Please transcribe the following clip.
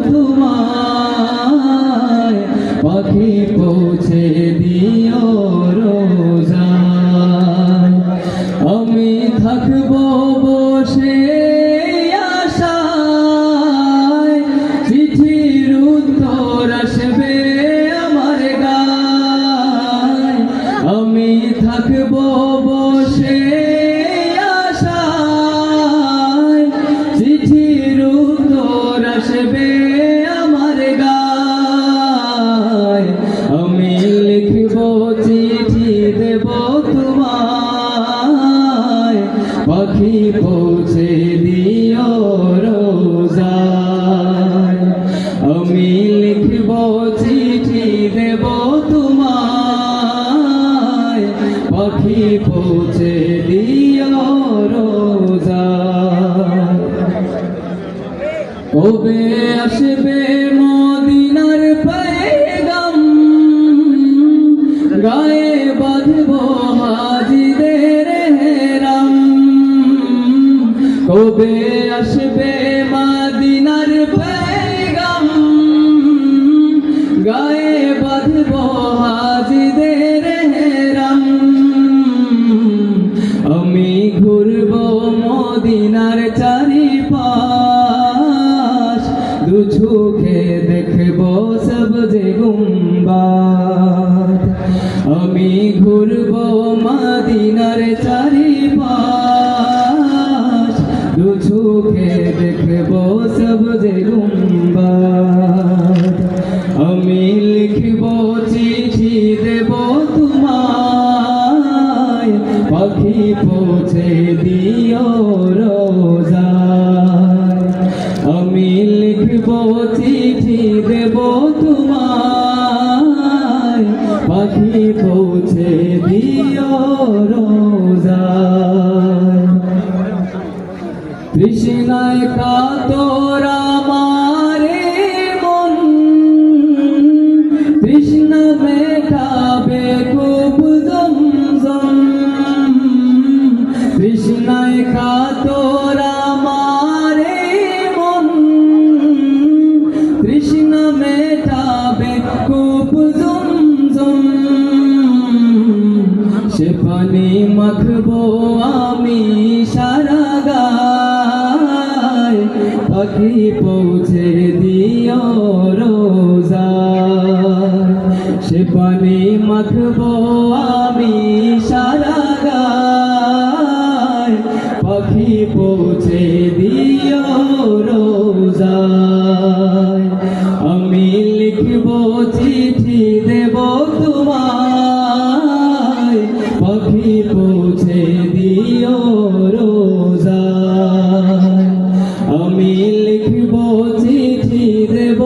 তোমায়, পাখি পৌঁছে দিও রোজায়। আমি থাকবো বসে আশায়, চিঠির উত্তর আসবে আমার গায়। আমি থাকবো বসে আশায়, চিঠির উত্তর আসবে আমার গায়। আমি লিখবো চিঠি দেব তোমায়, পাখি পৌঁছে দিও রোজায়। আমি লিখবো চিঠি দেব তোমায়, পাখি পৌঁছে দিও রোজায়। কবে আসবে মদিনার পয়গাম, গায়ে বাঁধবো হাজিদের হেরাম। কবে আসবে মদিনার পয়গাম, গায়ে বাঁধবো হাজিদের হেরাম। আমি ঘুরবো মদিনার চারিপাশ, দু চোখে দেখবো সবজে গুম্বাদ। আমি ঘুরবো মদিনার চারিপাশ, দু চোখে দেখবো সবজে গুম্বাদ। আমি লিখবো চিঠি দেব তোমায়, পাখি পৌঁছে দিও রোজায়। আমি লিখবো চিঠি দেব তোমায়, পাখি পৌঁছে দিও রোজায়। তৃষ্ণায় কাতর আমারে মন, তৃষ্ণা মেটাবে খুব জমজম। তৃষ্ণায় কাতর আমারে মন, তৃষ্ণা মেটাবে খুব জমজম। সে পানি মাখবো আমি সারা গায়, পাখি পৌঁছে দিও রোজায়। সে পানি মাখবো আমি সারা গায়, পাখি পৌঁছে দিও রোজায়। আমি লিখবো চিঠি দেব তোমায়, পাখি পৌঁছে দিও রোজায়। আমি লিখবো চিঠি দেব